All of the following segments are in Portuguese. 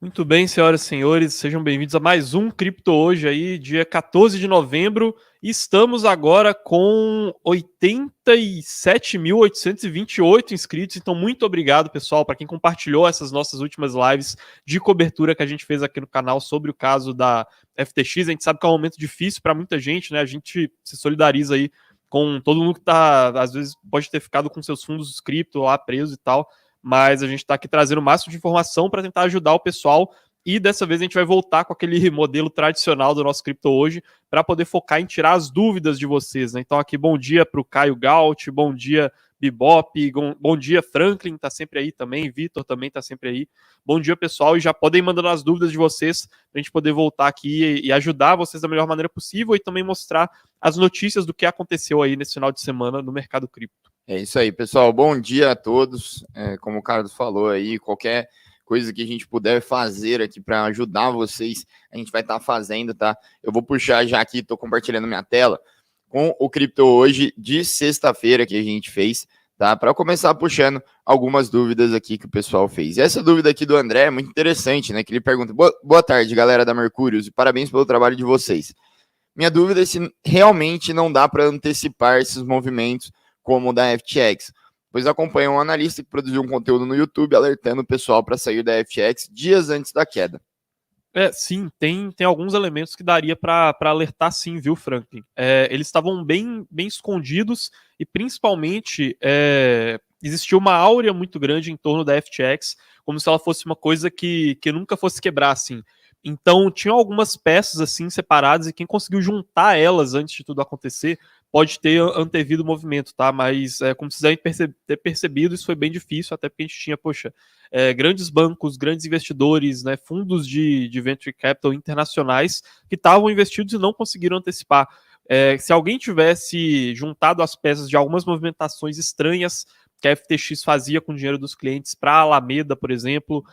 Muito bem, senhoras e senhores, sejam bem-vindos a mais um Cripto Hoje aí, dia 14 de novembro. E estamos agora com 87.828 inscritos, então muito obrigado, pessoal, para quem compartilhou essas nossas últimas lives de cobertura que a gente fez aqui no canal sobre o caso da FTX. A gente sabe que é um momento difícil para muita gente, né? A gente se solidariza aí com todo mundo que tá, às vezes, pode ter ficado com seus fundos cripto lá preso e tal, mas a gente está aqui trazendo o máximo de informação para tentar ajudar o pessoal. E dessa vez a gente vai voltar com aquele modelo tradicional do nosso Cripto Hoje para poder focar em tirar as dúvidas de vocês, né? Então aqui bom dia para o Caio Gaut, bom dia Bibop, bom dia Franklin, tá sempre aí também, Vitor também tá sempre aí. Bom dia, pessoal, e já podem mandando as dúvidas de vocês para a gente poder voltar aqui e ajudar vocês da melhor maneira possível e também mostrar as notícias do que aconteceu aí nesse final de semana no mercado cripto. É isso aí, pessoal. Bom dia a todos. Como o Carlos falou aí, qualquer coisa que a gente puder fazer aqui para ajudar vocês, a gente vai estar fazendo, tá? Eu vou puxar já aqui, estou compartilhando minha tela, com o Cripto Hoje de sexta-feira que a gente fez, tá? Para começar puxando algumas dúvidas aqui que o pessoal fez. E essa dúvida aqui do André é muito interessante, né? Que ele pergunta: boa tarde, galera da Mercúrios, e parabéns pelo trabalho de vocês. Minha dúvida é se realmente não dá para antecipar esses movimentos como o da FTX, pois acompanha um analista que produziu um conteúdo no YouTube alertando o pessoal para sair da FTX dias antes da queda. Sim, tem alguns elementos que daria para alertar sim, viu, Franklin? Eles estavam bem escondidos e principalmente existiu uma áurea muito grande em torno da FTX, como se ela fosse uma coisa que nunca fosse quebrar, assim. Então, tinham algumas peças assim separadas e quem conseguiu juntar elas antes de tudo acontecer pode ter antevido o movimento, tá? Mas, como vocês devem ter percebido, isso foi bem difícil, até porque a gente tinha, grandes bancos, grandes investidores, né, fundos de venture capital internacionais que estavam investidos e não conseguiram antecipar. Se alguém tivesse juntado as peças de algumas movimentações estranhas que a FTX fazia com o dinheiro dos clientes para a Alameda, por exemplo,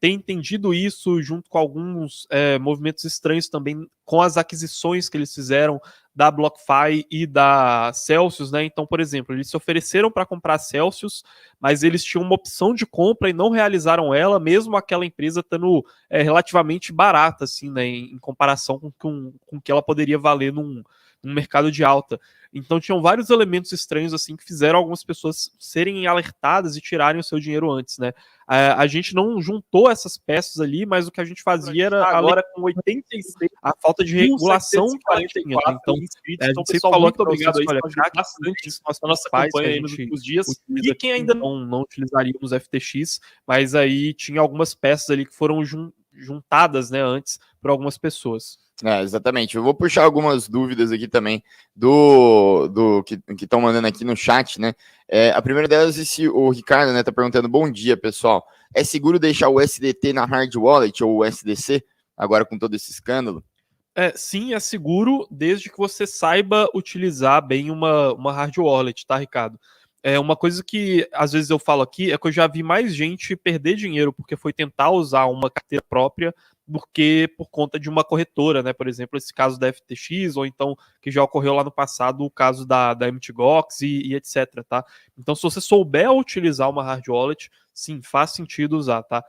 ter entendido isso junto com alguns movimentos estranhos também com as aquisições que eles fizeram da BlockFi e da Celsius, né? Então, por exemplo, eles se ofereceram para comprar Celsius, mas eles tinham uma opção de compra e não realizaram ela, mesmo aquela empresa estando relativamente barata, assim, né? Em comparação com o que ela poderia valer num mercado de alta. Então tinham vários elementos estranhos assim que fizeram algumas pessoas serem alertadas e tirarem o seu dinheiro antes, né? A gente não juntou essas peças ali, mas o que a gente fazia era agora com 86 a falta de regulação que ela tinha, né? Então, inscritos. a Então, gente sempre pessoal, falou muito aqui para obrigado vocês aí que olha, por ajudar bastante bastante as a nossa campanha aí nos últimos dias. E quem ainda não utilizaríamos FTX, mas aí tinha algumas peças ali que foram juntadas, né, antes por algumas pessoas. Exatamente. Eu vou puxar algumas dúvidas aqui também do que estão mandando aqui no chat, né? A primeira delas é se o Ricardo, né, tá perguntando: bom dia, pessoal. É seguro deixar o SDT na hard wallet ou o SDC agora com todo esse escândalo? Sim, é seguro desde que você saiba utilizar bem uma hard wallet, tá, Ricardo? Uma coisa que às vezes eu falo aqui é que eu já vi mais gente perder dinheiro porque foi tentar usar uma carteira própria do que por conta de uma corretora, né? Por exemplo, esse caso da FTX, ou então que já ocorreu lá no passado o caso da MTGOX e etc, tá? Então, se você souber utilizar uma hard wallet, sim, faz sentido usar, tá?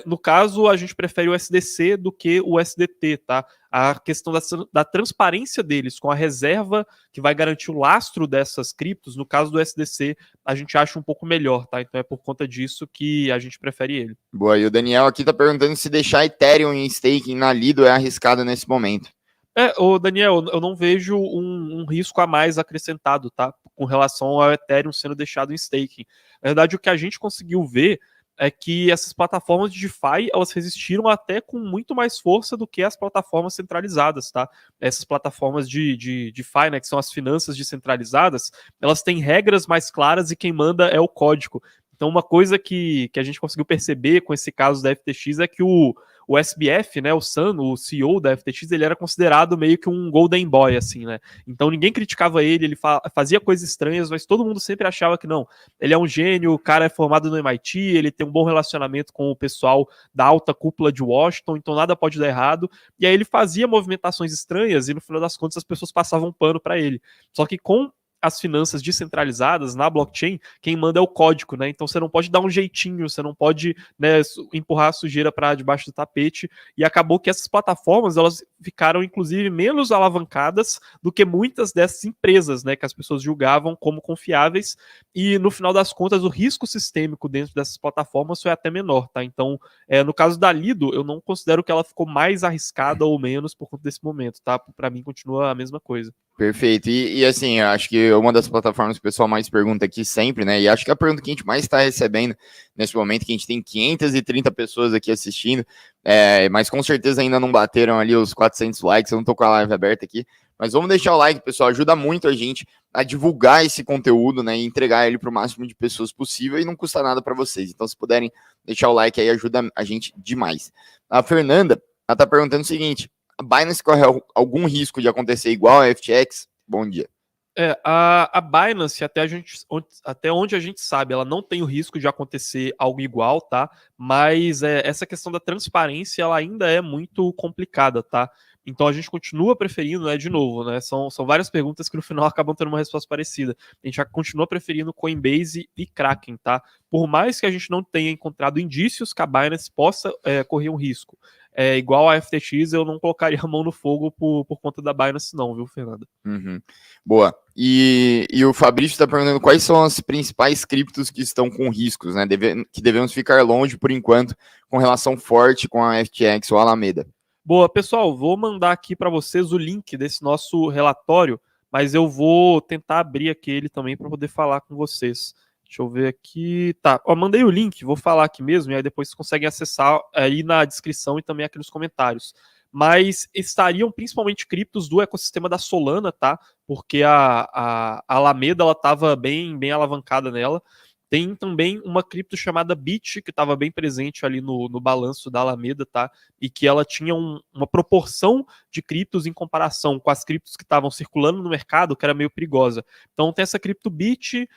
No caso, a gente prefere o SDC do que o SDT, tá? A questão da transparência deles com a reserva que vai garantir o lastro dessas criptos, no caso do SDC, a gente acha um pouco melhor, tá? Então é por conta disso que a gente prefere ele. Boa, e o Daniel aqui tá perguntando se deixar Ethereum em staking na Lido é arriscado nesse momento. Ô Daniel, eu não vejo um risco a mais acrescentado, tá? Com relação ao Ethereum sendo deixado em staking. Na verdade, o que a gente conseguiu ver é que essas plataformas de DeFi, elas resistiram até com muito mais força do que as plataformas centralizadas, tá? Essas plataformas de DeFi, né, que são as finanças descentralizadas, elas têm regras mais claras e quem manda é o código. Então, uma coisa que a gente conseguiu perceber com esse caso da FTX é que o SBF, né, o Sam, o CEO da FTX, ele era considerado meio que um golden boy, assim, né? Então ninguém criticava ele fazia coisas estranhas, mas todo mundo sempre achava que não, ele é um gênio, o cara é formado no MIT, ele tem um bom relacionamento com o pessoal da alta cúpula de Washington, então nada pode dar errado. E aí ele fazia movimentações estranhas e no final das contas as pessoas passavam pano para ele. Só que com as finanças descentralizadas na blockchain, quem manda é o código, né? Então você não pode dar um jeitinho, você não pode, né, empurrar a sujeira para debaixo do tapete, e acabou que essas plataformas, elas ficaram inclusive menos alavancadas do que muitas dessas empresas, né, que as pessoas julgavam como confiáveis, e no final das contas o risco sistêmico dentro dessas plataformas foi até menor, tá? Então, no caso da Lido, eu não considero que ela ficou mais arriscada ou menos por conta desse momento, tá? Para mim continua a mesma coisa. Perfeito. E assim, eu acho que uma das plataformas que o pessoal mais pergunta aqui sempre, né? E acho que a pergunta que a gente mais está recebendo nesse momento, que a gente tem 530 pessoas aqui assistindo, mas com certeza ainda não bateram ali os 400 likes, eu não tô com a live aberta aqui, mas vamos deixar o like, pessoal, ajuda muito a gente a divulgar esse conteúdo, né? E entregar ele para o máximo de pessoas possível e não custa nada para vocês. Então, se puderem deixar o like aí, ajuda a gente demais. A Fernanda, ela tá perguntando o seguinte: a Binance corre algum risco de acontecer igual a FTX? Bom dia. A Binance, até onde a gente sabe, ela não tem o risco de acontecer algo igual, tá? Mas essa questão da transparência, ela ainda é muito complicada, tá? Então a gente continua preferindo, né, de novo, né? São várias perguntas que no final acabam tendo uma resposta parecida. A gente já continua preferindo Coinbase e Kraken, tá? Por mais que a gente não tenha encontrado indícios que a Binance possa correr um risco. Igual a FTX, eu não colocaria a mão no fogo por conta da Binance, não, viu, Fernanda? Uhum. Boa. E o Fabrício está perguntando quais são as principais criptos que estão com riscos, né? Que devemos ficar longe por enquanto, com relação forte com a FTX ou a Alameda. Boa, pessoal, vou mandar aqui para vocês o link desse nosso relatório, mas eu vou tentar abrir aqui ele também para poder falar com vocês. Deixa eu ver aqui. Tá, mandei o link, vou falar aqui mesmo, e aí depois vocês conseguem acessar aí na descrição e também aqui nos comentários. Mas estariam principalmente criptos do ecossistema da Solana, tá? Porque a Alameda, ela estava bem alavancada nela. Tem também uma cripto chamada BIT, que estava bem presente ali no balanço da Alameda, tá? E que ela tinha uma proporção de criptos em comparação com as criptos que estavam circulando no mercado, que era meio perigosa. Então tem essa cripto BIT,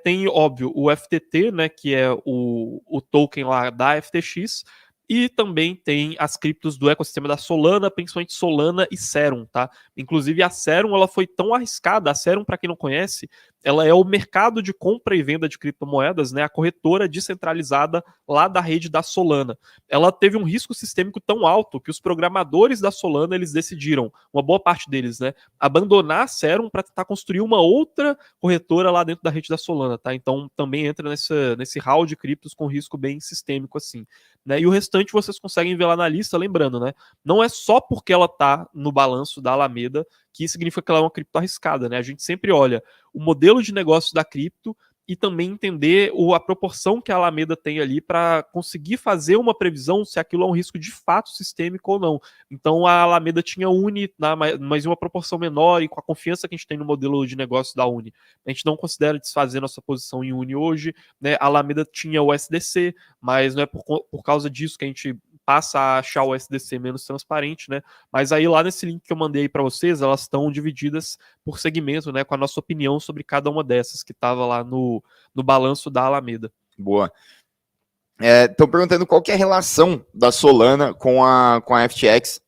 tem, óbvio, o FTT, né, que é o token lá da FTX, e também tem as criptos do ecossistema da Solana, principalmente Solana e Serum, tá? Inclusive a Serum, ela foi tão arriscada. A Serum, para quem não conhece, ela é o mercado de compra e venda de criptomoedas, né? A corretora descentralizada lá da rede da Solana. Ela teve um risco sistêmico tão alto que os programadores da Solana, eles decidiram, uma boa parte deles, né, abandonar a Serum para tentar construir uma outra corretora lá dentro da rede da Solana, tá? Então também entra nesse hall de criptos com risco bem sistêmico assim, né? E o restante vocês conseguem ver lá na lista, lembrando, né? Não é só porque ela tá no balanço da Alameda que significa que ela é uma cripto arriscada, né? A gente sempre olha o modelo de negócio da cripto e também entender a proporção que a Alameda tem ali para conseguir fazer uma previsão se aquilo é um risco de fato sistêmico ou não. Então a Alameda tinha Uni, mas em uma proporção menor, e com a confiança que a gente tem no modelo de negócio da Uni, a gente não considera desfazer nossa posição em Uni hoje, né? A Alameda tinha o SDC, mas não é por causa disso que a gente passa a achar o SDC menos transparente, né? Mas aí lá nesse link que eu mandei para vocês, elas estão divididas por segmento, né? Com a nossa opinião sobre cada uma dessas que estava lá no balanço da Alameda. Boa. Estão perguntando qual que é a relação da Solana com a FTX.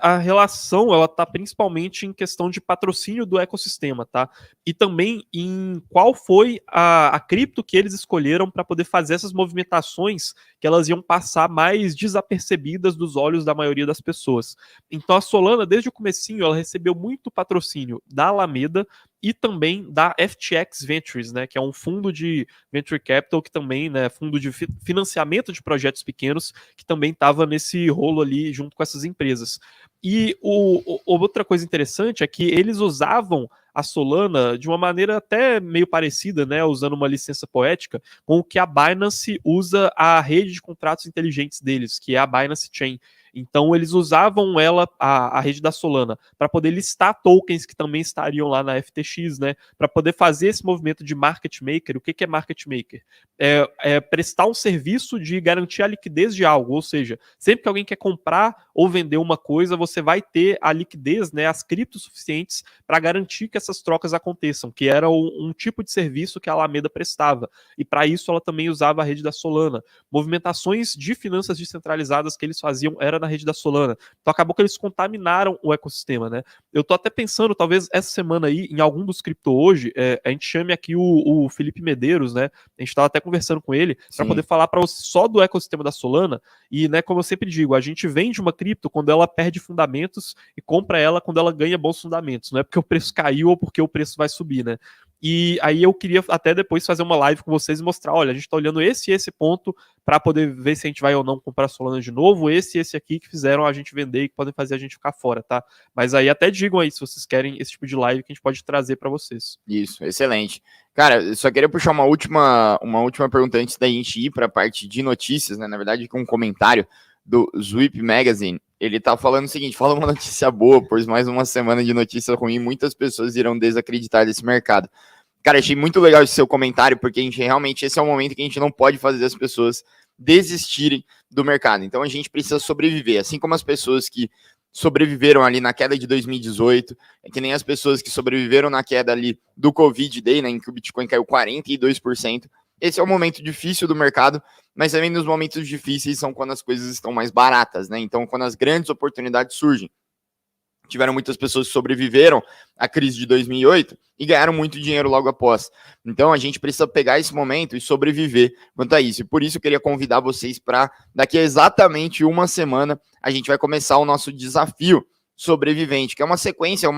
A relação, ela tá principalmente em questão de patrocínio do ecossistema, tá? E também em qual foi a cripto que eles escolheram para poder fazer essas movimentações que elas iam passar mais desapercebidas dos olhos da maioria das pessoas. Então a Solana, desde o comecinho, ela recebeu muito patrocínio da Alameda e também da FTX Ventures, né, que é um fundo de venture capital, que também, né, fundo de financiamento de projetos pequenos, que também estava nesse rolo ali junto com essas empresas. E outra coisa interessante é que eles usavam a Solana de uma maneira até meio parecida, né, usando uma licença poética, com o que a Binance usa a rede de contratos inteligentes deles, que é a Binance Chain. Então eles usavam a rede da Solana, para poder listar tokens que também estariam lá na FTX, né? Para poder fazer esse movimento de market maker. O que é market maker? É prestar um serviço de garantir a liquidez de algo, ou seja, sempre que alguém quer comprar ou vender uma coisa, você vai ter a liquidez, né, as criptos suficientes para garantir que essas trocas aconteçam, que era um tipo de serviço que a Alameda prestava. E para isso ela também usava a rede da Solana. Movimentações de finanças descentralizadas que eles faziam era na rede da Solana. Então acabou que eles contaminaram o ecossistema, né? Eu tô até pensando, talvez essa semana aí, em algum dos cripto hoje, a gente chame aqui o Felipe Medeiros, né? A gente tava até conversando com ele para poder falar para você só do ecossistema da Solana. E, né, como eu sempre digo, a gente vende uma cripto quando ela perde fundamentos e compra ela quando ela ganha bons fundamentos. Não é porque o preço caiu ou porque o preço vai subir, né? E aí eu queria até depois fazer uma live com vocês e mostrar, olha, a gente tá olhando esse e esse ponto para poder ver se a gente vai ou não comprar Solana de novo, esse e esse aqui que fizeram a gente vender e que podem fazer a gente ficar fora, tá? Mas aí até digam aí se vocês querem esse tipo de live que a gente pode trazer para vocês. Isso, excelente. Cara, eu só queria puxar uma última pergunta antes da gente ir para a parte de notícias, né? Na verdade, com um comentário do Zwip Magazine. Ele tá falando o seguinte: fala uma notícia boa, pois mais uma semana de notícia ruim, muitas pessoas irão desacreditar desse mercado. Cara, achei muito legal esse seu comentário, porque a gente realmente, esse é o momento que a gente não pode fazer as pessoas desistirem do mercado. Então a gente precisa sobreviver, assim como as pessoas que sobreviveram ali na queda de 2018, é que nem as pessoas que sobreviveram na queda ali do Covid Day, né, em que o Bitcoin caiu 42%. Esse é o momento difícil do mercado, mas também nos momentos difíceis são quando as coisas estão mais baratas, né? Então, quando as grandes oportunidades surgem. Tiveram muitas pessoas que sobreviveram à crise de 2008 e ganharam muito dinheiro logo após. Então, a gente precisa pegar esse momento e sobreviver quanto a isso. E por isso, eu queria convidar vocês para, daqui a exatamente uma semana, a gente vai começar o nosso desafio sobrevivente, que é uma sequência,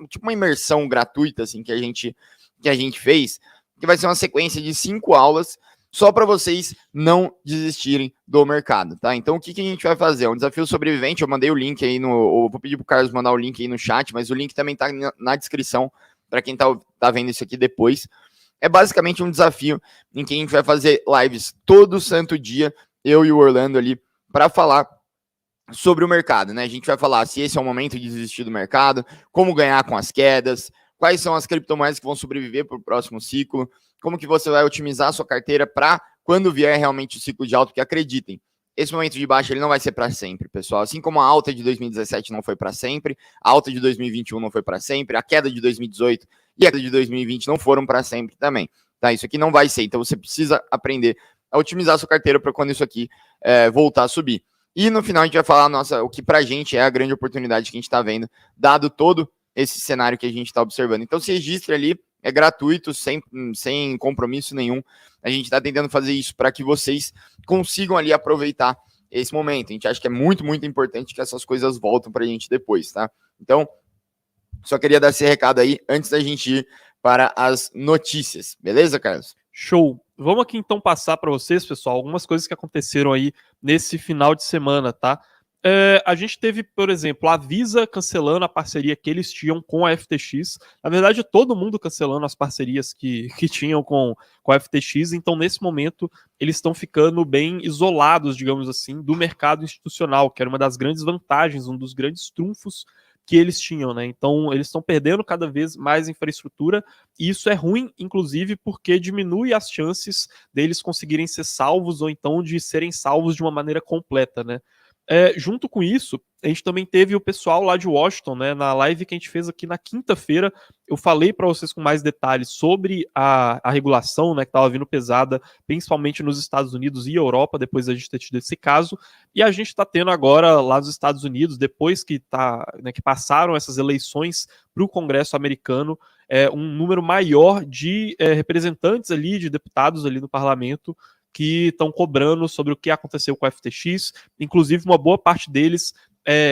tipo uma imersão gratuita assim, que a gente fez, que vai ser uma sequência de 5 aulas só para vocês não desistirem do mercado, tá? Então, o que a gente vai fazer? É um desafio sobrevivente. Eu mandei o link aí eu vou pedir pro Carlos mandar o link aí no chat, mas o link também tá na descrição para quem tá vendo isso aqui depois. É basicamente um desafio em que a gente vai fazer lives todo santo dia, eu e o Orlando ali, para falar sobre o mercado, né? A gente vai falar se esse é o momento de desistir do mercado, como ganhar com as quedas, quais são as criptomoedas que vão sobreviver para o próximo ciclo, como que você vai otimizar a sua carteira para quando vier realmente o ciclo de alta, porque acreditem, esse momento de baixa ele não vai ser para sempre, pessoal. Assim como a alta de 2017 não foi para sempre, a alta de 2021 não foi para sempre, a queda de 2018 e a queda de 2020 não foram para sempre também, tá? Isso aqui não vai ser, então você precisa aprender a otimizar a sua carteira para quando isso aqui voltar a subir. E no final a gente vai falar o que pra gente é a grande oportunidade que a gente está vendo, dado todo esse cenário que a gente está observando. Então se registre ali, é gratuito, sem compromisso nenhum. A gente está tentando fazer isso para que vocês consigam ali aproveitar esse momento. A gente acha que é muito, muito importante que essas coisas voltem para a gente depois, tá? Então, só queria dar esse recado aí antes da gente ir para as notícias. Beleza, Carlos? Show! Vamos aqui então passar para vocês, pessoal, algumas coisas que aconteceram aí nesse final de semana, tá? A gente teve, por exemplo, a Visa cancelando a parceria que eles tinham com a FTX. Na verdade, todo mundo cancelando as parcerias que tinham com a FTX. Então, nesse momento, eles estão ficando bem isolados, digamos assim, do mercado institucional, que era uma das grandes vantagens, um dos grandes trunfos que eles tinham, né? Então, eles estão perdendo cada vez mais infraestrutura, e isso é ruim, inclusive, porque diminui as chances deles conseguirem ser salvos, ou então de serem salvos de uma maneira completa, né? Junto com isso, a gente também teve o pessoal lá de Washington, né? Na live que a gente fez aqui na quinta-feira, eu falei para vocês com mais detalhes sobre a regulação, né? Que estava vindo pesada, principalmente nos Estados Unidos e Europa, depois da gente ter tido esse caso. E a gente está tendo agora lá nos Estados Unidos, depois que passaram essas eleições para o Congresso americano, um número maior de representantes ali, de deputados ali no parlamento, que estão cobrando sobre o que aconteceu com a FTX, inclusive uma boa parte deles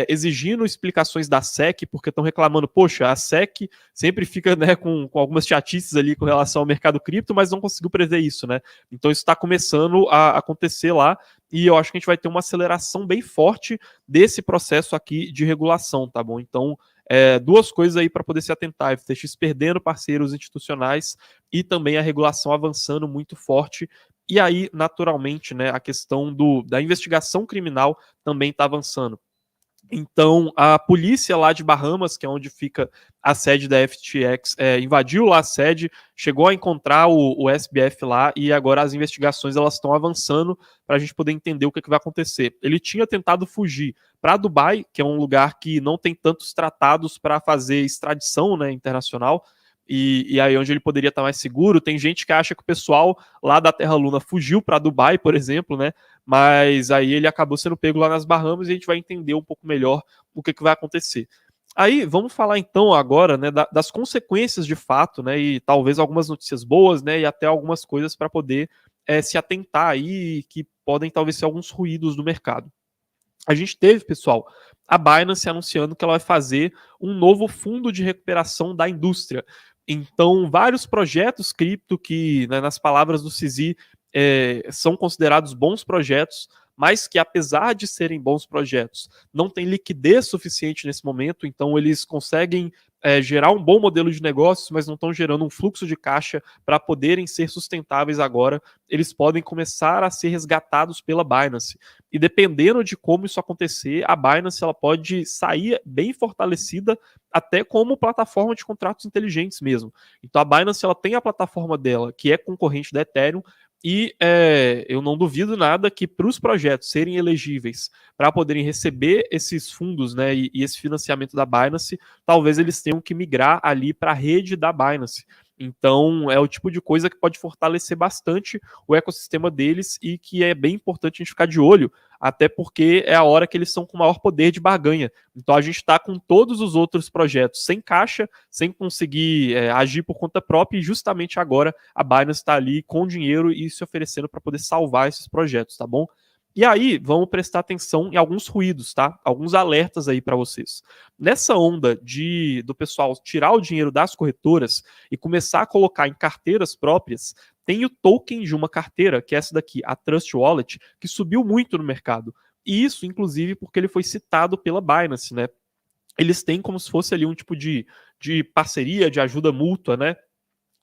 exigindo explicações da SEC, porque estão reclamando, poxa, a SEC sempre fica, né, com algumas chatices ali com relação ao mercado cripto, mas não conseguiu prever isso, né? Então isso está começando a acontecer lá, e eu acho que a gente vai ter uma aceleração bem forte desse processo aqui de regulação, tá bom? Então, duas coisas aí para poder se atentar: a FTX perdendo parceiros institucionais e também a regulação avançando muito forte. E aí, naturalmente, né, a questão da investigação criminal também está avançando. Então, a polícia lá de Bahamas, que é onde fica a sede da FTX, invadiu lá a sede, chegou a encontrar o SBF lá e agora as investigações elas estão avançando para a gente poder entender o que vai acontecer. Ele tinha tentado fugir para Dubai, que é um lugar que não tem tantos tratados para fazer extradição, né, internacional, e aí onde ele poderia estar mais seguro. Tem gente que acha que o pessoal lá da Terra Luna fugiu para Dubai, por exemplo, né? Mas aí ele acabou sendo pego lá nas Bahamas e a gente vai entender um pouco melhor o que vai acontecer. Aí vamos falar então agora, né, das consequências de fato, né, e talvez algumas notícias boas, né, e até algumas coisas para poder se atentar aí que podem talvez ser alguns ruídos no mercado. A gente teve, pessoal, a Binance anunciando que ela vai fazer um novo fundo de recuperação da indústria. Então, vários projetos cripto que, né, nas palavras do CZ, são considerados bons projetos, mas que, apesar de serem bons projetos, não têm liquidez suficiente nesse momento, então eles conseguem gerar um bom modelo de negócios, mas não estão gerando um fluxo de caixa para poderem ser sustentáveis agora. Eles podem começar a ser resgatados pela Binance. E dependendo de como isso acontecer, a Binance ela pode sair bem fortalecida até como plataforma de contratos inteligentes mesmo. Então a Binance ela tem a plataforma dela, que é concorrente da Ethereum, e eu não duvido nada que para os projetos serem elegíveis para poderem receber esses fundos, né, e esse financiamento da Binance, talvez eles tenham que migrar ali para a rede da Binance. Então é o tipo de coisa que pode fortalecer bastante o ecossistema deles e que é bem importante a gente ficar de olho, até porque é a hora que eles são com maior poder de barganha. Então a gente está com todos os outros projetos sem caixa, sem conseguir agir por conta própria, e justamente agora a Binance está ali com dinheiro e se oferecendo para poder salvar esses projetos, tá bom? E aí, vamos prestar atenção em alguns ruídos, tá? Alguns alertas aí para vocês. Nessa onda do pessoal tirar o dinheiro das corretoras e começar a colocar em carteiras próprias, tem o token de uma carteira, que é essa daqui, a Trust Wallet, que subiu muito no mercado. E isso, inclusive, porque ele foi citado pela Binance, né? Eles têm como se fosse ali um tipo de parceria, de ajuda mútua, né?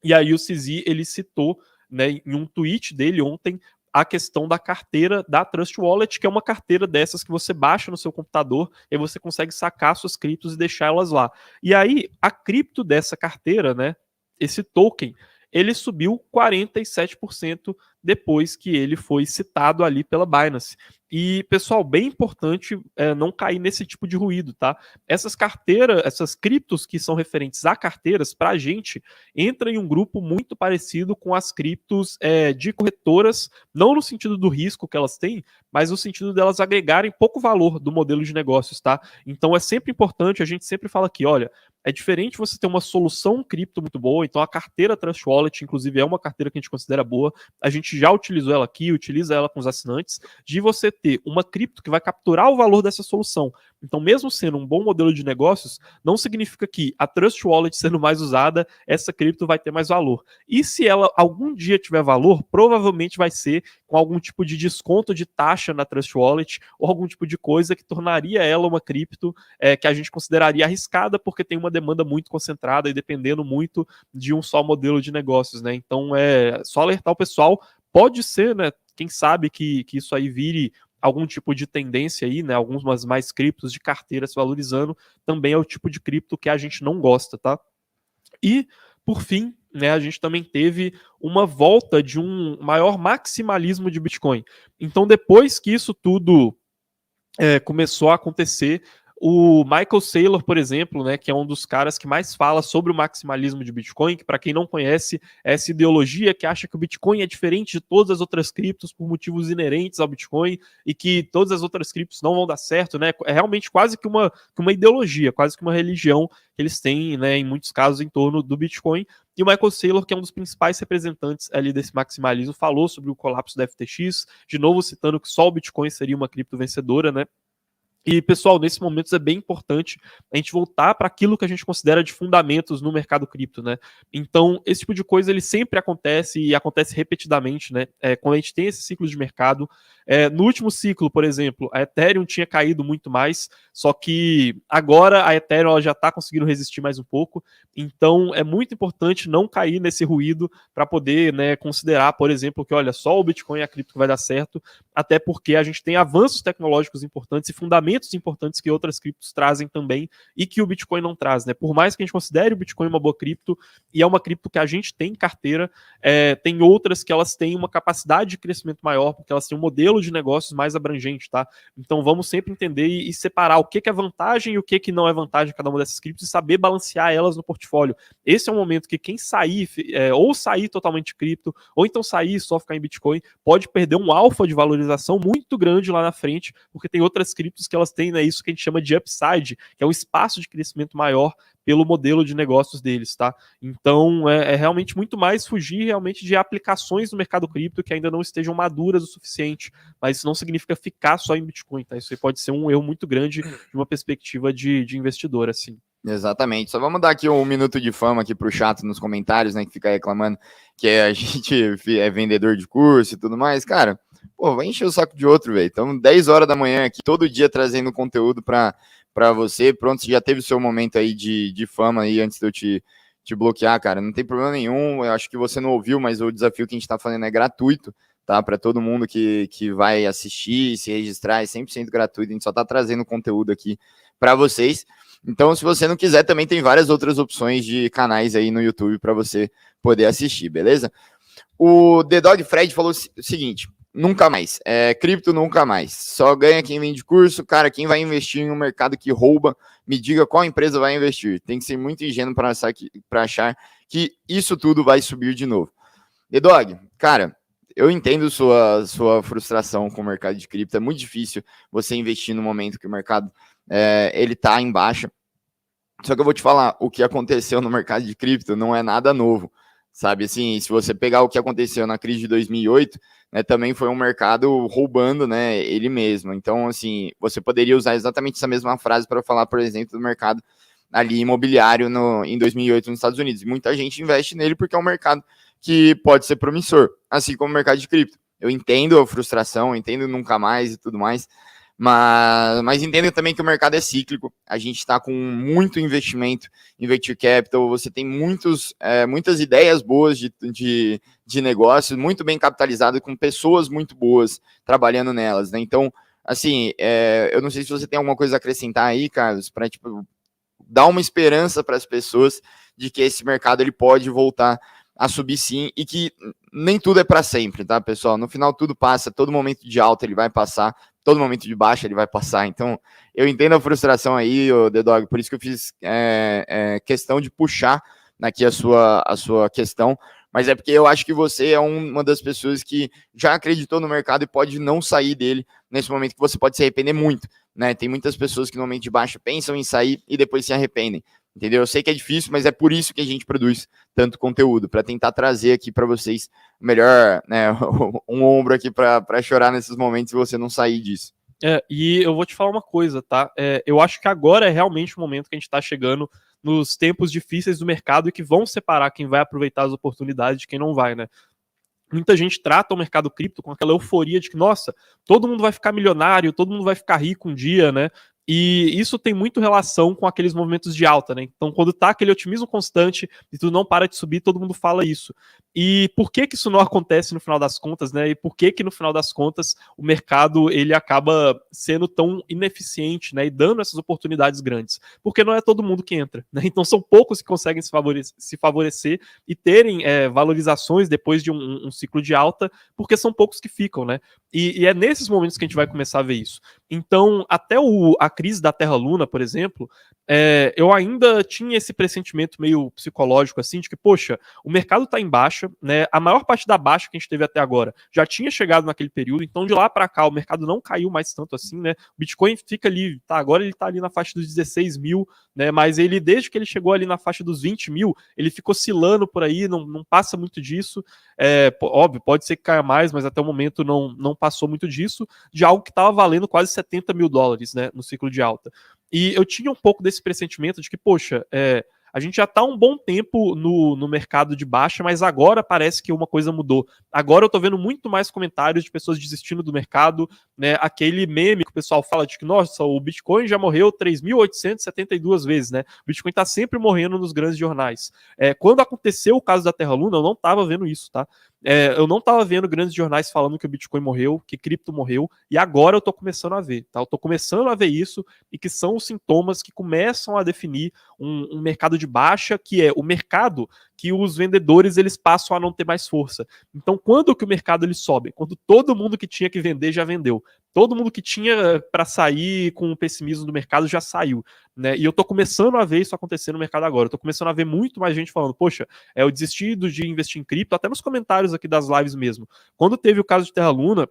E aí o CZ, ele citou, né, em um tweet dele ontem, a questão da carteira da Trust Wallet, que é uma carteira dessas que você baixa no seu computador e você consegue sacar suas criptos e deixar elas lá. E aí, a cripto dessa carteira, né, esse token, ele subiu 47% depois que ele foi citado ali pela Binance. E, pessoal, bem importante não cair nesse tipo de ruído, tá? Essas carteiras, essas criptos que são referentes a carteiras, para a gente, entra em um grupo muito parecido com as criptos de corretoras, não no sentido do risco que elas têm, mas no sentido delas agregarem pouco valor do modelo de negócios, tá? Então é sempre importante, a gente sempre fala aqui, olha, é diferente você ter uma solução cripto muito boa, então a carteira Trust Wallet, inclusive, é uma carteira que a gente considera boa, a gente já utilizou ela aqui, utiliza ela com os assinantes, de você ter uma cripto que vai capturar o valor dessa solução. Então, mesmo sendo um bom modelo de negócios, não significa que a Trust Wallet sendo mais usada, essa cripto vai ter mais valor. E se ela algum dia tiver valor, provavelmente vai ser com algum tipo de desconto de taxa na Trust Wallet ou algum tipo de coisa que tornaria ela uma cripto que a gente consideraria arriscada, porque tem uma demanda muito concentrada e dependendo muito de um só modelo de negócios, né? Então é só alertar o pessoal, pode ser, né? Quem sabe que isso aí vire algum tipo de tendência aí, né? Algumas mais criptos de carteira se valorizando, também é o tipo de cripto que a gente não gosta, tá? E, por fim, né, a gente também teve uma volta de um maior maximalismo de Bitcoin. Então, depois que isso tudo começou a acontecer, o Michael Saylor, por exemplo, né, que é um dos caras que mais fala sobre o maximalismo de Bitcoin, que para quem não conhece, é essa ideologia que acha que o Bitcoin é diferente de todas as outras criptos por motivos inerentes ao Bitcoin e que todas as outras criptos não vão dar certo, né? É realmente quase que uma ideologia, quase que uma religião que eles têm, né, em muitos casos em torno do Bitcoin. E o Michael Saylor, que é um dos principais representantes ali desse maximalismo, falou sobre o colapso da FTX, de novo citando que só o Bitcoin seria uma cripto vencedora, né? E, pessoal, nesses momentos é bem importante a gente voltar para aquilo que a gente considera de fundamentos no mercado cripto, né? Então, esse tipo de coisa, ele sempre acontece e acontece repetidamente, né? Quando a gente tem esse ciclo de mercado. No último ciclo, por exemplo, a Ethereum tinha caído muito mais, só que agora a Ethereum ela já está conseguindo resistir mais um pouco. Então, é muito importante não cair nesse ruído para poder, né, considerar, por exemplo, que, olha, só o Bitcoin é a cripto que vai dar certo. até porque a gente tem avanços tecnológicos importantes e fundamentos importantes que outras criptos trazem também e que o Bitcoin não traz, né? Por mais que a gente considere o Bitcoin uma boa cripto, e é uma cripto que a gente tem em carteira, tem outras que elas têm uma capacidade de crescimento maior, porque elas têm um modelo de negócios mais abrangente, tá? Então vamos sempre entender e separar o que é vantagem e o que não é vantagem de cada uma dessas criptos e saber balancear elas no portfólio. Esse é um momento que quem sair, ou sair totalmente de cripto, ou então sair e só ficar em Bitcoin, pode perder um alfa de valorização muito grande lá na frente, porque tem outras criptos que elas têm, né, isso que a gente chama de upside, que é um espaço de crescimento maior pelo modelo de negócios deles, tá? Então é realmente muito mais fugir realmente de aplicações no mercado cripto que ainda não estejam maduras o suficiente, mas isso não significa ficar só em Bitcoin, tá? Isso aí pode ser um erro muito grande de uma perspectiva de investidor, assim. Exatamente. Só vamos dar aqui um minuto de fama aqui pro chato nos comentários, né, que fica reclamando que a gente é vendedor de curso e tudo mais. Cara, pô, vai encher o saco de outro, velho. Então, 10 horas da manhã aqui, todo dia trazendo conteúdo para você. Pronto, você já teve o seu momento aí de fama aí antes de eu te bloquear, cara. Não tem problema nenhum. Eu acho que você não ouviu, mas o desafio que a gente tá fazendo é gratuito, tá? Para todo mundo que vai assistir, se registrar, é 100% gratuito. A gente só tá trazendo conteúdo aqui para vocês. Então, se você não quiser, também tem várias outras opções de canais aí no YouTube para você poder assistir, beleza? O The Dog Fred falou o seguinte: nunca mais, cripto nunca mais, só ganha quem vende curso. Cara, quem vai investir em um mercado que rouba, me diga qual empresa vai investir. Tem que ser muito ingênuo para achar que isso tudo vai subir de novo. The Dog, cara, eu entendo sua frustração com o mercado de cripto. É muito difícil você investir no momento que o mercado ele tá em baixa. Só que eu vou te falar, o que aconteceu no mercado de cripto não é nada novo, sabe? Assim, se você pegar o que aconteceu na crise de 2008, né, também foi um mercado roubando, né, ele mesmo. Então, assim, você poderia usar exatamente essa mesma frase para falar, por exemplo, do mercado ali imobiliário em 2008 nos Estados Unidos. Muita gente investe nele porque é um mercado que pode ser promissor, assim como o mercado de cripto. Eu entendo a frustração, eu entendo nunca mais e tudo mais, mas entenda também que o mercado é cíclico. A gente está com muito investimento em venture capital, você tem muitas ideias boas de negócios, muito bem capitalizado, com pessoas muito boas trabalhando nelas, né? Então, assim, eu não sei se você tem alguma coisa a acrescentar aí, Carlos, para tipo, dar uma esperança para as pessoas de que esse mercado ele pode voltar a subir sim, e que nem tudo é para sempre, tá, pessoal? No final tudo passa, todo momento de alta ele vai passar, todo momento de baixa ele vai passar. Então, eu entendo a frustração aí, The Dog, por isso que eu fiz questão de puxar aqui a sua questão, mas é porque eu acho que você é uma das pessoas que já acreditou no mercado e pode não sair dele nesse momento, que você pode se arrepender muito, né? Tem muitas pessoas que no momento de baixa pensam em sair e depois se arrependem. Entendeu? Eu sei que é difícil, mas é por isso que a gente produz tanto conteúdo, para tentar trazer aqui para vocês melhor, né, um ombro aqui para chorar nesses momentos e você não sair disso. E eu vou te falar uma coisa, tá? Eu acho que agora é realmente o momento que a gente está chegando nos tempos difíceis do mercado e que vão separar quem vai aproveitar as oportunidades de quem não vai, né? Muita gente trata o mercado cripto com aquela euforia de que, nossa, todo mundo vai ficar milionário, todo mundo vai ficar rico um dia, né? E isso tem muito relação com aqueles movimentos de alta, né? Então, quando tá aquele otimismo constante e tudo não para de subir, todo mundo fala isso. E por que isso não acontece no final das contas, né? E por que no final das contas o mercado ele acaba sendo tão ineficiente, né? E dando essas oportunidades grandes? Porque não é todo mundo que entra, né? Então são poucos que conseguem se favorecer e terem valorizações depois de um ciclo de alta, porque são poucos que ficam, né? E é nesses momentos que a gente vai começar a ver isso. Então, até a crise da Terra Luna, por exemplo, eu ainda tinha esse pressentimento meio psicológico, assim, de que, poxa, o mercado está em baixa, né? A maior parte da baixa que a gente teve até agora já tinha chegado naquele período, então de lá para cá o mercado não caiu mais tanto assim, né? O Bitcoin fica ali, tá? Agora ele está ali na faixa dos 16 mil, né? Mas ele, desde que ele chegou ali na faixa dos 20 mil, ele ficou oscilando por aí, não passa muito disso. Óbvio, pode ser que caia mais, mas até o momento não passou muito disso, de algo que estava valendo quase 70 mil dólares, né? No ciclo de alta. E eu tinha um pouco desse pressentimento de que, poxa, a gente já está há um bom tempo no mercado de baixa, mas agora parece que uma coisa mudou. Agora eu estou vendo muito mais comentários de pessoas desistindo do mercado, né? Aquele meme que o pessoal fala de que, nossa, o Bitcoin já morreu 3.872 vezes, né? O Bitcoin está sempre morrendo nos grandes jornais. Quando aconteceu o caso da Terra Luna, eu não estava vendo isso, tá? Eu não estava vendo grandes jornais falando que o Bitcoin morreu, que cripto morreu, e agora eu estou começando a ver, tá? Eu estou começando a ver isso, e que são os sintomas que começam a definir um mercado de baixa, que é o mercado que os vendedores eles passam a não ter mais força. Então, quando que o mercado ele sobe? Quando todo mundo que tinha que vender já vendeu. Todo mundo que tinha para sair com o pessimismo do mercado já saiu, né? E eu tô começando a ver isso acontecer no mercado agora. Eu tô começando a ver muito mais gente falando, poxa, eu desisti de investir em cripto, até nos comentários aqui das lives mesmo. Quando teve o caso de Terra Luna,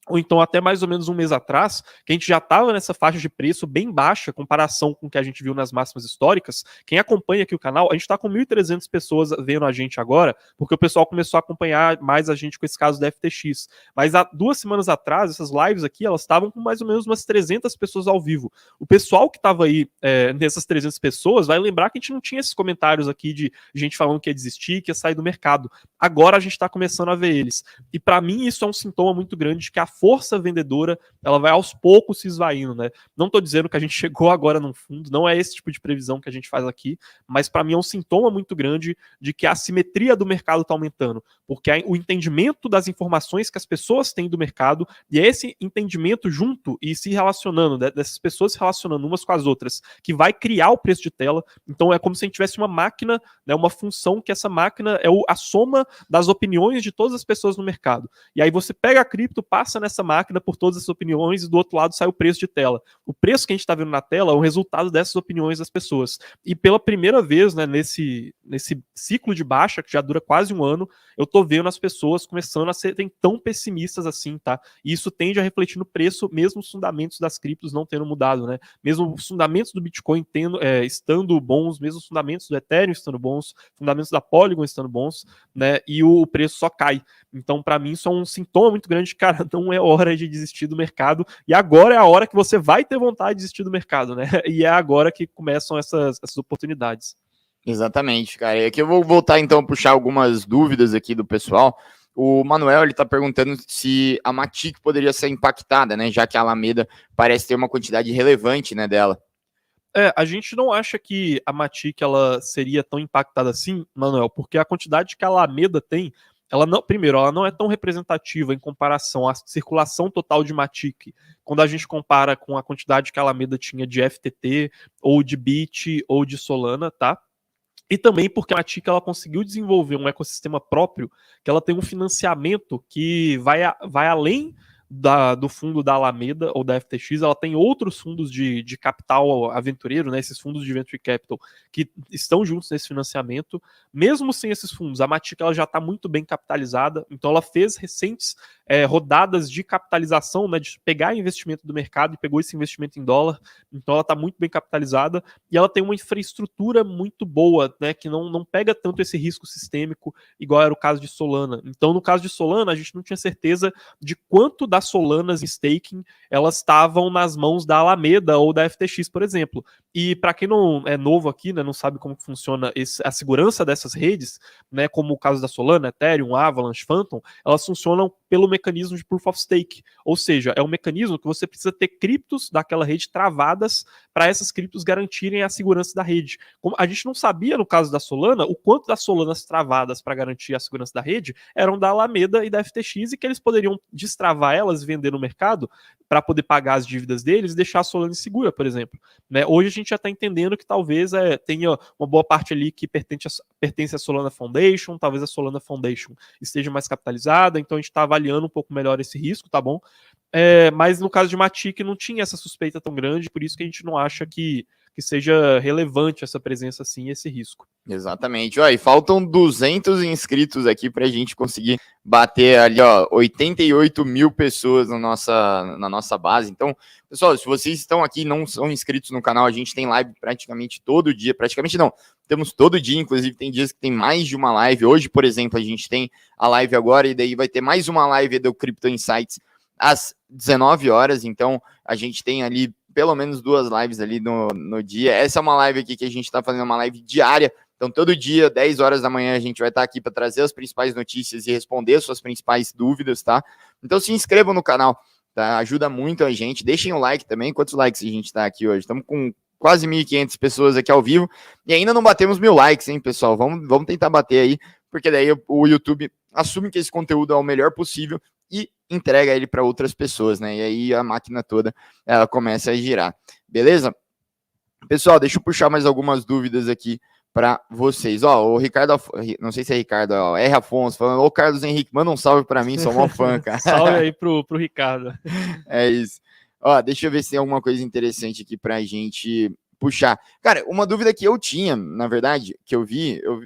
ou então até mais ou menos um mês atrás, que a gente já estava nessa faixa de preço bem baixa, em comparação com o que a gente viu nas máximas históricas. Quem acompanha aqui o canal, a gente está com 1.300 pessoas vendo a gente agora, porque o pessoal começou a acompanhar mais a gente com esse caso da FTX. Mas há 2 semanas atrás, essas lives aqui, elas estavam com mais ou menos umas 300 pessoas ao vivo. O pessoal que estava aí nessas 300 pessoas vai lembrar que a gente não tinha esses comentários aqui de gente falando que ia desistir, que ia sair do mercado. Agora a gente está começando a ver eles. E para mim isso é um sintoma muito grande de que a força vendedora, ela vai aos poucos se esvaindo, né? Não tô dizendo que a gente chegou agora no fundo, não é esse tipo de previsão que a gente faz aqui, mas para mim é um sintoma muito grande de que a assimetria do mercado tá aumentando, porque o entendimento das informações que as pessoas têm do mercado, e é esse entendimento junto e se relacionando, né, dessas pessoas se relacionando umas com as outras, que vai criar o preço de tela. Então é como se a gente tivesse uma máquina, né, uma função que essa máquina é a soma das opiniões de todas as pessoas no mercado. E aí você pega a cripto, passa nessa máquina por todas essas opiniões e do outro lado sai o preço de tela. O preço que a gente está vendo na tela é o resultado dessas opiniões das pessoas. E pela primeira vez, né, nesse ciclo de baixa, que já dura quase um ano, eu tô vendo as pessoas começando a serem tão pessimistas assim, tá? E isso tende a refletir no preço, mesmo os fundamentos das criptos não tendo mudado, né? Mesmo os fundamentos do Bitcoin estando bons, mesmo os fundamentos do Ethereum estando bons, fundamentos da Polygon estando bons, né? E o preço só cai. Então, para mim, isso é um sintoma muito grande, cara, não é hora de desistir do mercado, e agora é a hora que você vai ter vontade de desistir do mercado, né? E é agora que começam essas oportunidades. Exatamente, cara. E aqui eu vou voltar, então, a puxar algumas dúvidas aqui do pessoal. O Manuel, ele tá perguntando se a Matic poderia ser impactada, né, já que a Alameda parece ter uma quantidade relevante, né, dela. A gente não acha que a Matic ela seria tão impactada assim, Manuel, porque a quantidade que a Alameda tem, ela não é tão representativa em comparação à circulação total de Matic, quando a gente compara com a quantidade que a Alameda tinha de FTT, ou de BIT, ou de Solana, tá? E também porque a Matic ela conseguiu desenvolver um ecossistema próprio, que ela tem um financiamento que vai além do fundo da Alameda ou da FTX, ela tem outros fundos de capital aventureiro, né, esses fundos de venture capital, que estão juntos nesse financiamento. Mesmo sem esses fundos, a Matic ela já está muito bem capitalizada, então ela fez recentes rodadas de capitalização, né, de pegar investimento do mercado e pegou esse investimento em dólar, então ela está muito bem capitalizada e ela tem uma infraestrutura muito boa, né, que não pega tanto esse risco sistêmico, igual era o caso de Solana. Então, no caso de Solana, a gente não tinha certeza de quanto das Solanas em staking elas estavam nas mãos da Alameda ou da FTX, por exemplo. E para quem não é novo aqui, né, não sabe como funciona a segurança dessas redes, né, como o caso da Solana, Ethereum, Avalanche, Phantom, elas funcionam pelo mecanismo de Proof of Stake, ou seja, é um mecanismo que você precisa ter criptos daquela rede travadas para essas criptos garantirem a segurança da rede. Como a gente não sabia no caso da Solana, o quanto das Solanas travadas para garantir a segurança da rede eram da Alameda e da FTX e que eles poderiam destravar elas e vender no mercado para poder pagar as dívidas deles e deixar a Solana insegura, por exemplo. Né? Hoje a gente já está entendendo que talvez tenha uma boa parte ali que pertence à Solana Foundation, talvez a Solana Foundation esteja mais capitalizada, então a gente está avaliando um pouco melhor esse risco, tá bom? Mas no caso de Matic não tinha essa suspeita tão grande, por isso que a gente não acha que seja relevante essa presença assim, esse risco. Exatamente. Ó, e faltam 200 inscritos aqui para a gente conseguir bater ali, ó, 88 mil pessoas na nossa base. Então, pessoal, se vocês estão aqui e não são inscritos no canal, a gente tem live praticamente todo dia. Praticamente não, temos todo dia, inclusive tem dias que tem mais de uma live. Hoje, por exemplo, a gente tem a live agora e daí vai ter mais uma live do Crypto Insights às 19 horas. Então, a gente tem ali pelo menos 2 lives ali no dia. Essa é uma live aqui que a gente está fazendo, uma live diária. Então, todo dia, 10 horas da manhã, a gente vai estar aqui para trazer as principais notícias e responder suas principais dúvidas, tá? Então, se inscrevam no canal, tá? Ajuda muito a gente. Deixem o like também. Quantos likes a gente está aqui hoje? Estamos com quase 1.500 pessoas aqui ao vivo. E ainda não batemos 1.000 likes, hein, pessoal? Vamos tentar bater aí, porque daí o YouTube assume que esse conteúdo é o melhor possível e entrega ele para outras pessoas, né? E aí a máquina toda ela começa a girar. Beleza? Pessoal, deixa eu puxar mais algumas dúvidas aqui para vocês. Ó, o Ricardo, não sei se é Ricardo, ó, R. Afonso, falando, ô Carlos Henrique, manda um salve para mim, sou mó fã, cara. Salve aí pro Ricardo. É isso. Ó, deixa eu ver se tem alguma coisa interessante aqui pra gente puxar. Cara, uma dúvida que eu tinha, na verdade, que eu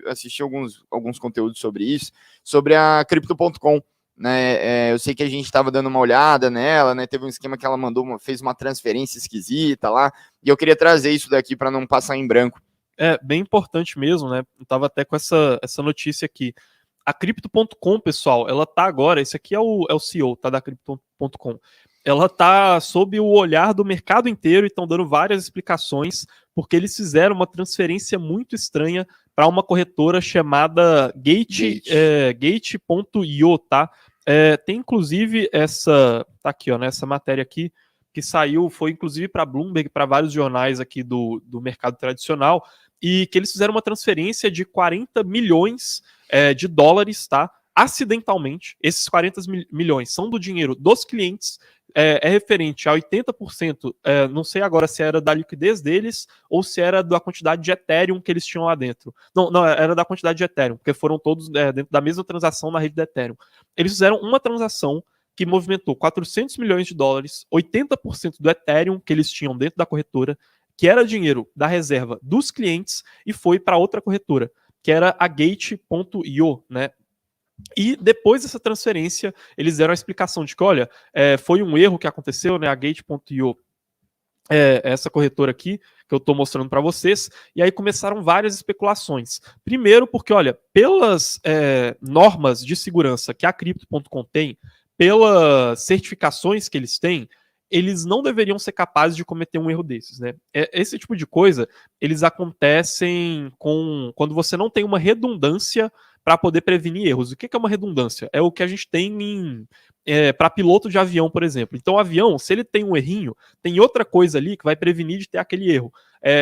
assisti alguns conteúdos sobre isso, sobre a Crypto.com, né? Eu sei que a gente estava dando uma olhada nela, né? Teve um esquema que ela fez uma transferência esquisita lá, e eu queria trazer isso daqui para não passar em branco. É bem importante mesmo, né? Eu tava até com essa notícia aqui. A Crypto.com, pessoal, ela tá agora, esse aqui é o CEO, tá, da Crypto.com. Ela tá sob o olhar do mercado inteiro e estão dando várias explicações, porque eles fizeram uma transferência muito estranha para uma corretora chamada Gate.io, tá? Tem inclusive tá aqui, ó, nessa matéria aqui, que saiu, foi inclusive para Bloomberg, para vários jornais aqui do mercado tradicional, e que eles fizeram uma transferência de 40 milhões de dólares, tá? Acidentalmente. Esses 40 milhões são do dinheiro dos clientes, referente a 80%, não sei agora se era da liquidez deles ou se era da quantidade de Ethereum que eles tinham lá dentro. Não, era da quantidade de Ethereum, porque foram todos dentro da mesma transação na rede da Ethereum. Eles fizeram uma transação que movimentou 400 milhões de dólares, 80% do Ethereum que eles tinham dentro da corretora, que era dinheiro da reserva dos clientes, e foi para outra corretora, que era a Gate.io, né? E depois dessa transferência, eles deram a explicação de que, olha, foi um erro que aconteceu, né? A Gate.io, essa corretora aqui, que eu estou mostrando para vocês, e aí começaram várias especulações. Primeiro porque, olha, pelas normas de segurança que a Crypto.com tem, pelas certificações que eles têm, eles não deveriam ser capazes de cometer um erro desses, né? Esse tipo de coisa, eles acontecem quando você não tem uma redundância para poder prevenir erros. O que é uma redundância? É o que a gente tem para piloto de avião, por exemplo. Então, o avião, se ele tem um errinho, tem outra coisa ali que vai prevenir de ter aquele erro.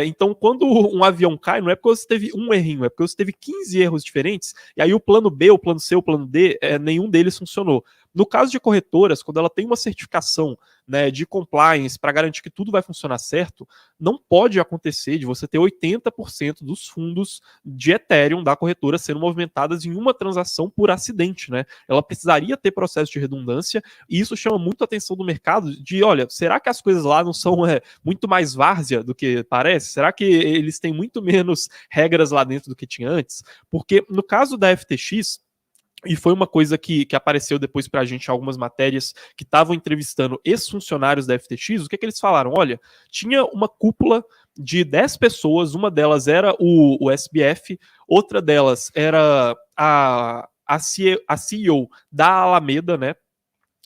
Então, quando um avião cai, não é porque você teve um errinho, é porque você teve 15 erros diferentes, e aí o plano B, o plano C, o plano D, nenhum deles funcionou. No caso de corretoras, quando ela tem uma certificação, né, de compliance para garantir que tudo vai funcionar certo, não pode acontecer de você ter 80% dos fundos de Ethereum da corretora sendo movimentadas em uma transação por acidente, né? Ela precisaria ter processo de redundância, e isso chama muito a atenção do mercado de, olha, será que as coisas lá não são muito mais várzea do que parece? Será que eles têm muito menos regras lá dentro do que tinha antes? Porque no caso da FTX, e foi uma coisa que apareceu depois pra gente em algumas matérias que estavam entrevistando ex-funcionários da FTX, o que eles falaram? Olha, tinha uma cúpula de 10 pessoas, uma delas era o SBF, outra delas era a CEO da Alameda, né?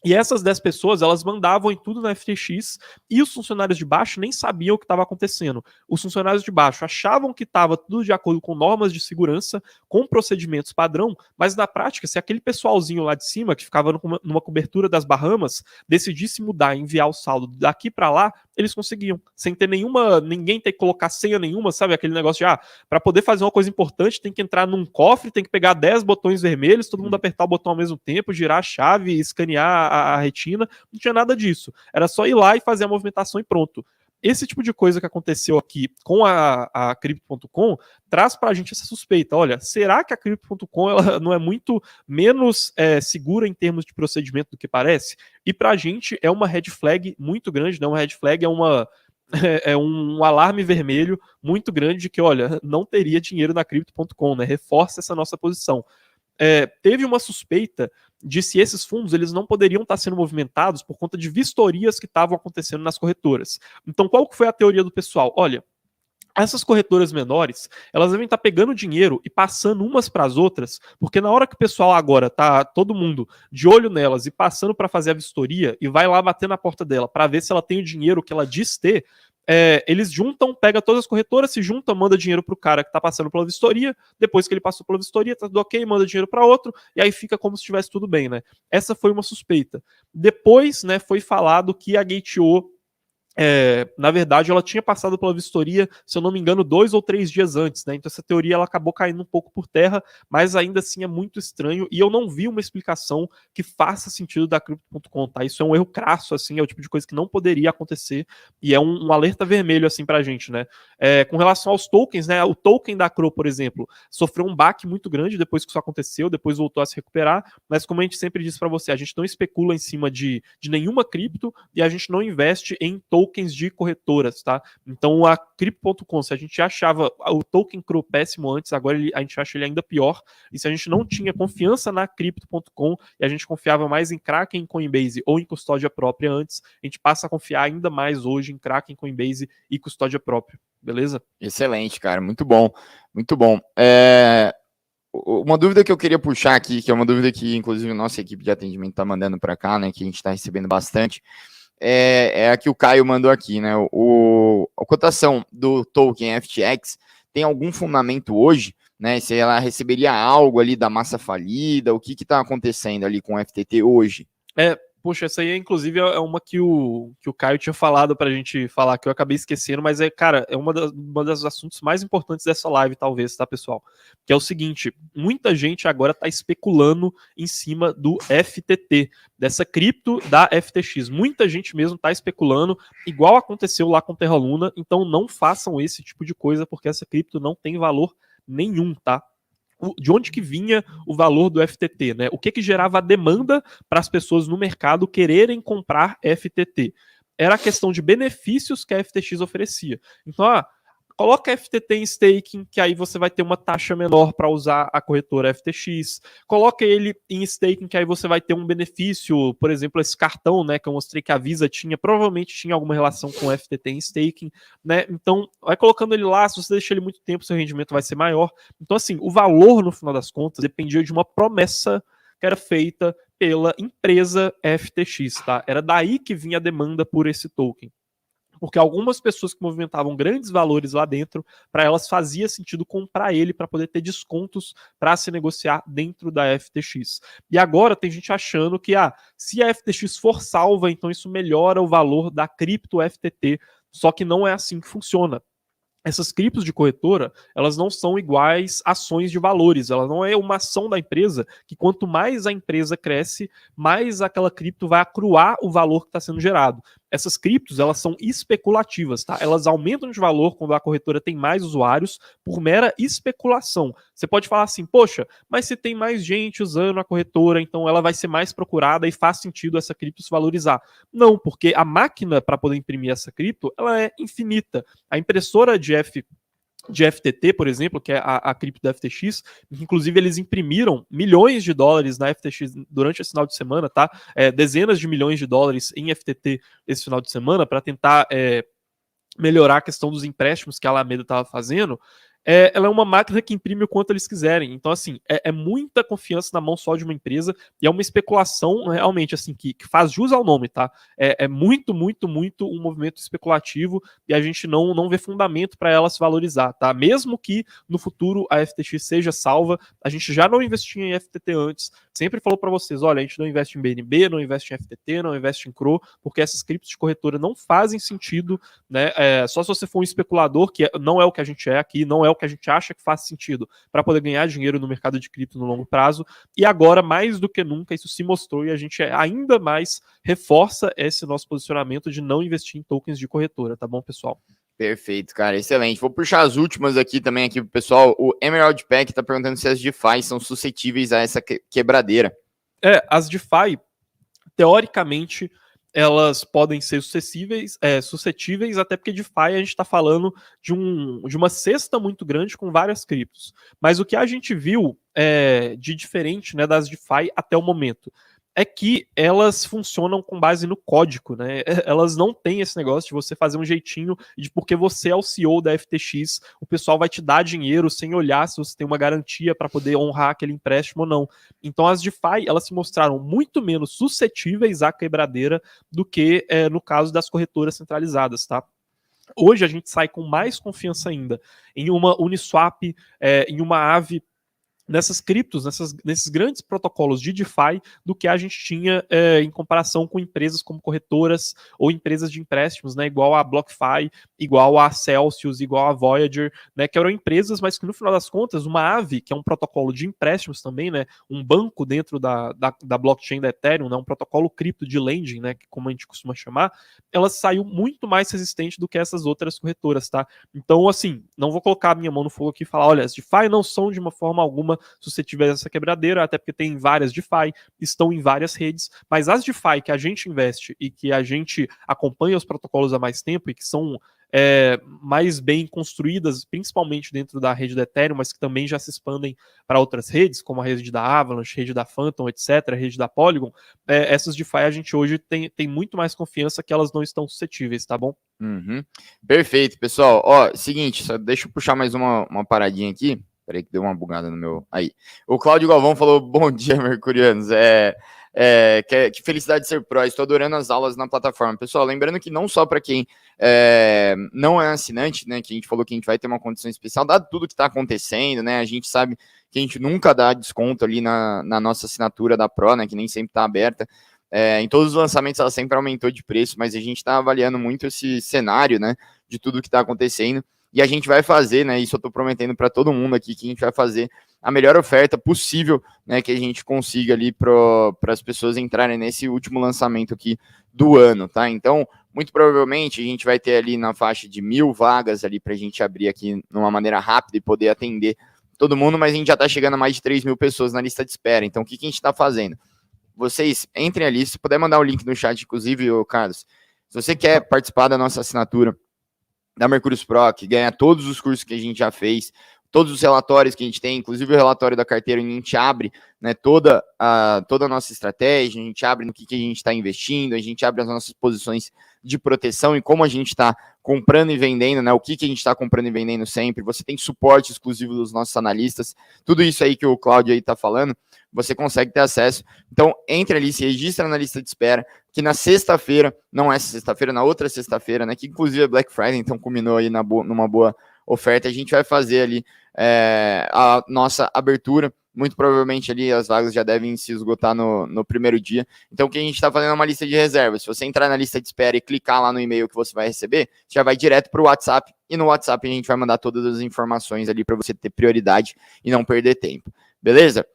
E essas 10 pessoas, elas mandavam em tudo na FTX, e os funcionários de baixo nem sabiam o que estava acontecendo. Os funcionários de baixo achavam que estava tudo de acordo com normas de segurança, com procedimentos padrão, mas na prática, se aquele pessoalzinho lá de cima, que ficava numa cobertura das Bahamas, decidisse mudar e enviar o saldo daqui para lá, eles conseguiam, sem ter ninguém ter que colocar senha nenhuma, sabe? Aquele negócio de, para poder fazer uma coisa importante, tem que entrar num cofre, tem que pegar 10 botões vermelhos, todo mundo apertar o botão ao mesmo tempo, girar a chave, escanear a retina, não tinha nada disso. Era só ir lá e fazer a movimentação e pronto. Esse tipo de coisa que aconteceu aqui com a Crypto.com traz pra gente essa suspeita. Olha, será que a Crypto.com ela não é muito menos segura em termos de procedimento do que parece? E pra gente é uma red flag muito grande, né? Uma red flag é um alarme vermelho muito grande de que, olha, não teria dinheiro na Crypto.com, né? Reforça essa nossa posição. Teve uma suspeita de se esses fundos eles não poderiam estar sendo movimentados por conta de vistorias que estavam acontecendo nas corretoras. Então, qual que foi a teoria do pessoal? Olha, essas corretoras menores, elas devem estar pegando dinheiro e passando umas para as outras, porque na hora que o pessoal agora tá todo mundo de olho nelas e passando para fazer a vistoria e vai lá bater na porta dela para ver se ela tem o dinheiro que ela diz ter, eles juntam, pega todas as corretoras, se juntam, manda dinheiro pro cara que tá passando pela vistoria, depois que ele passou pela vistoria, tá tudo ok, manda dinheiro para outro, e aí fica como se estivesse tudo bem, né? Essa foi uma suspeita. Depois, né, foi falado que a Gate.io na verdade, ela tinha passado pela vistoria, se eu não me engano, 2 ou 3 dias antes, né? Então essa teoria ela acabou caindo um pouco por terra, mas ainda assim é muito estranho e eu não vi uma explicação que faça sentido da Crypto.com, tá? Isso é um erro crasso, assim, é o tipo de coisa que não poderia acontecer e é um alerta vermelho, assim, pra gente, né? Com relação aos tokens, né? O token da CRO, por exemplo, sofreu um baque muito grande depois que isso aconteceu, depois voltou a se recuperar, mas como a gente sempre disse pra você, a gente não especula em cima de nenhuma cripto e a gente não investe em tokens de corretoras, tá? Então a Crypto.com, se a gente achava o token CRO péssimo antes, agora a gente acha ele ainda pior, e se a gente não tinha confiança na Crypto.com e a gente confiava mais em Kraken, Coinbase ou em custódia própria antes, a gente passa a confiar ainda mais hoje em Kraken, Coinbase e custódia própria, beleza? Excelente, cara, muito bom, muito bom. Uma dúvida que eu queria puxar aqui, que é uma dúvida que inclusive a nossa equipe de atendimento está mandando para cá, né, que a gente está recebendo bastante, é a que o Caio mandou aqui, né? A cotação do token FTX tem algum fundamento hoje, né? Se ela receberia algo ali da massa falida, o que está acontecendo ali com o FTT hoje? Poxa, essa aí, inclusive, é uma que o Caio tinha falado pra gente falar, que eu acabei esquecendo, mas cara, é uma das assuntos mais importantes dessa live, talvez, tá, pessoal? Que é o seguinte, muita gente agora tá especulando em cima do FTT, dessa cripto da FTX. Muita gente mesmo tá especulando, igual aconteceu lá com Terra Luna, então não façam esse tipo de coisa, porque essa cripto não tem valor nenhum, tá? De onde que vinha o valor do FTT, né? O que gerava a demanda para as pessoas no mercado quererem comprar FTT? Era a questão de benefícios que a FTX oferecia. Então, coloca FTT em staking, que aí você vai ter uma taxa menor para usar a corretora FTX. Coloca ele em staking, que aí você vai ter um benefício, por exemplo, esse cartão, né, que eu mostrei que a Visa tinha, provavelmente tinha alguma relação com o FTT em staking, né? Então, vai colocando ele lá, se você deixar ele muito tempo, seu rendimento vai ser maior. Então, assim, o valor, no final das contas, dependia de uma promessa que era feita pela empresa FTX, tá? Era daí que vinha a demanda por esse token. Porque algumas pessoas que movimentavam grandes valores lá dentro, para elas fazia sentido comprar ele para poder ter descontos para se negociar dentro da FTX. E agora tem gente achando que se a FTX for salva, então isso melhora o valor da cripto FTT, só que não é assim que funciona. Essas criptos de corretora, elas não são iguais ações de valores, ela não é uma ação da empresa que quanto mais a empresa cresce, mais aquela cripto vai acruar o valor que está sendo gerado. Essas criptos, elas são especulativas, tá? Elas aumentam de valor quando a corretora tem mais usuários por mera especulação. Você pode falar assim, poxa, mas se tem mais gente usando a corretora, então ela vai ser mais procurada e faz sentido essa cripto se valorizar. Não, porque a máquina para poder imprimir essa cripto, ela é infinita. A impressora de FTT, por exemplo, que é a cripto da FTX, inclusive eles imprimiram milhões de dólares na FTX durante esse final de semana, tá? Dezenas de milhões de dólares em FTT esse final de semana para tentar melhorar a questão dos empréstimos que a Alameda estava fazendo. Ela é uma máquina que imprime o quanto eles quiserem. Então, assim, é muita confiança na mão só de uma empresa e é uma especulação realmente, assim, que faz jus ao nome, tá? É muito, muito, muito um movimento especulativo e a gente não vê fundamento para ela se valorizar, tá? Mesmo que no futuro a FTX seja salva, a gente já não investia em FTT antes, sempre falou para vocês, olha, a gente não investe em BNB, não investe em FTT, não investe em CRO, porque essas criptos de corretora não fazem sentido, né? Só se você for um especulador, que não é o que a gente é aqui, não é o que a gente acha que faz sentido para poder ganhar dinheiro no mercado de cripto no longo prazo. E agora, mais do que nunca, isso se mostrou e a gente ainda mais reforça esse nosso posicionamento de não investir em tokens de corretora, tá bom, pessoal? Perfeito, cara, excelente. Vou puxar as últimas aqui também aqui pro pessoal. O Emerald Pack tá perguntando se as DeFi são suscetíveis a essa quebradeira. As DeFi, teoricamente, elas podem ser suscetíveis, até porque DeFi a gente está falando de uma cesta muito grande com várias criptos. Mas o que a gente viu de diferente, né, das DeFi até o momento é que elas funcionam com base no código, né? Elas não têm esse negócio de você fazer um jeitinho de porque você é o CEO da FTX, o pessoal vai te dar dinheiro sem olhar se você tem uma garantia para poder honrar aquele empréstimo ou não. Então as DeFi, elas se mostraram muito menos suscetíveis à quebradeira do que no caso das corretoras centralizadas, tá? Hoje a gente sai com mais confiança ainda em uma Uniswap, em uma Aave, nessas criptos, nesses grandes protocolos de DeFi do que a gente tinha em comparação com empresas como corretoras ou empresas de empréstimos, né, igual a BlockFi, igual a Celsius, igual a Voyager, né, que eram empresas, mas que no final das contas, uma Aave, que é um protocolo de empréstimos também, né, um banco dentro da blockchain da Ethereum, né, um protocolo cripto de lending, né, como a gente costuma chamar, ela saiu muito mais resistente do que essas outras corretoras, tá? Então, assim, não vou colocar a minha mão no fogo aqui e falar, olha, as DeFi não são de uma forma alguma suscetíveis a essa quebradeira, até porque tem várias DeFi, estão em várias redes, mas as DeFi que a gente investe e que a gente acompanha os protocolos há mais tempo e que são mais bem construídas, principalmente dentro da rede da Ethereum, mas que também já se expandem para outras redes, como a rede da Avalanche, rede da Phantom, etc., a rede da Polygon, essas DeFi a gente hoje tem muito mais confiança que elas não estão suscetíveis, tá bom? Uhum. Perfeito, pessoal. Ó, seguinte, só deixa eu puxar mais uma paradinha aqui. Peraí que deu uma bugada no meu... Aí. O Cláudio Galvão falou, bom dia, mercurianos. Que felicidade ser pró. Estou adorando as aulas na plataforma. Pessoal, lembrando que não só para quem não é assinante, né, que a gente falou que a gente vai ter uma condição especial, dado tudo que está acontecendo, né, a gente sabe que a gente nunca dá desconto ali na nossa assinatura da Pro, né, que nem sempre está aberta. Em todos os lançamentos ela sempre aumentou de preço, mas a gente está avaliando muito esse cenário, né, de tudo que está acontecendo. E a gente vai fazer, né? Isso eu estou prometendo para todo mundo aqui, que a gente vai fazer a melhor oferta possível, né? Que a gente consiga ali para as pessoas entrarem nesse último lançamento aqui do ano, tá? Então, muito provavelmente a gente vai ter ali na faixa de 1.000 vagas ali para a gente abrir aqui de uma maneira rápida e poder atender todo mundo, mas a gente já está chegando a mais de 3.000 pessoas na lista de espera. Então, o que a gente está fazendo? Vocês entrem ali, se puder mandar o link no chat, inclusive, Carlos, se você quer participar da nossa assinatura da Mercúrios Pro, que ganha todos os cursos que a gente já fez, todos os relatórios que a gente tem, inclusive o relatório da carteira, a gente abre, né, toda a nossa estratégia, a gente abre no que a gente está investindo, a gente abre as nossas posições de proteção e como a gente está comprando e vendendo, né, o que a gente está comprando e vendendo sempre. Você tem suporte exclusivo dos nossos analistas, tudo isso aí que o Cláudio aí está falando, você consegue ter acesso. Então, entre ali, se registra na lista de espera, que na sexta-feira, não essa sexta-feira, na outra sexta-feira, né, que inclusive é Black Friday, então combinou aí numa boa oferta, a gente vai fazer ali a nossa abertura. Muito provavelmente ali as vagas já devem se esgotar no primeiro dia. Então, o que a gente está fazendo é uma lista de reservas. Se você entrar na lista de espera e clicar lá no e-mail que você vai receber, já vai direto para o WhatsApp, e no WhatsApp a gente vai mandar todas as informações ali para você ter prioridade e não perder tempo. Beleza?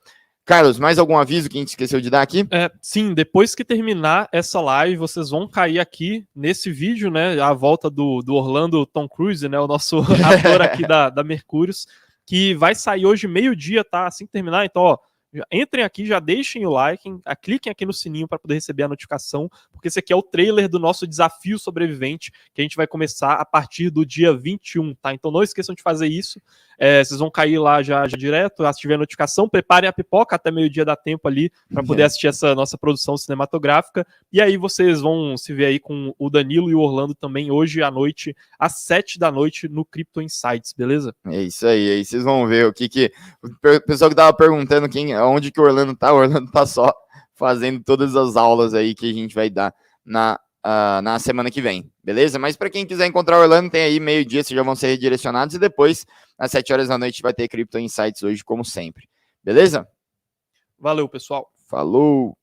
Carlos, mais algum aviso que a gente esqueceu de dar aqui? Sim, depois que terminar essa live, vocês vão cair aqui nesse vídeo, né? A volta do Orlando Tom Cruise, né? O nosso ator aqui da Mercúrios, que vai sair hoje meio-dia, tá? Assim que terminar, então, ó, entrem aqui, já deixem o like, cliquem aqui no sininho para poder receber a notificação, porque esse aqui é o trailer do nosso desafio sobrevivente, que a gente vai começar a partir do dia 21, tá? Então não esqueçam de fazer isso. Vocês vão cair lá já direto, se tiver notificação, preparem a pipoca, até meio-dia dá tempo ali para poder assistir essa nossa produção cinematográfica, e aí vocês vão se ver aí com o Danilo e o Orlando também hoje à noite, às 7 da noite no Crypto Insights, beleza? É isso aí vocês vão ver o pessoal que tava perguntando onde que o Orlando tá só fazendo todas as aulas aí que a gente vai dar na semana que vem, beleza? Mas para quem quiser encontrar o Orlando, tem aí meio-dia, vocês já vão ser redirecionados, e depois, às 7 horas da noite, vai ter Crypto Insights hoje, como sempre, beleza? Valeu, pessoal. Falou!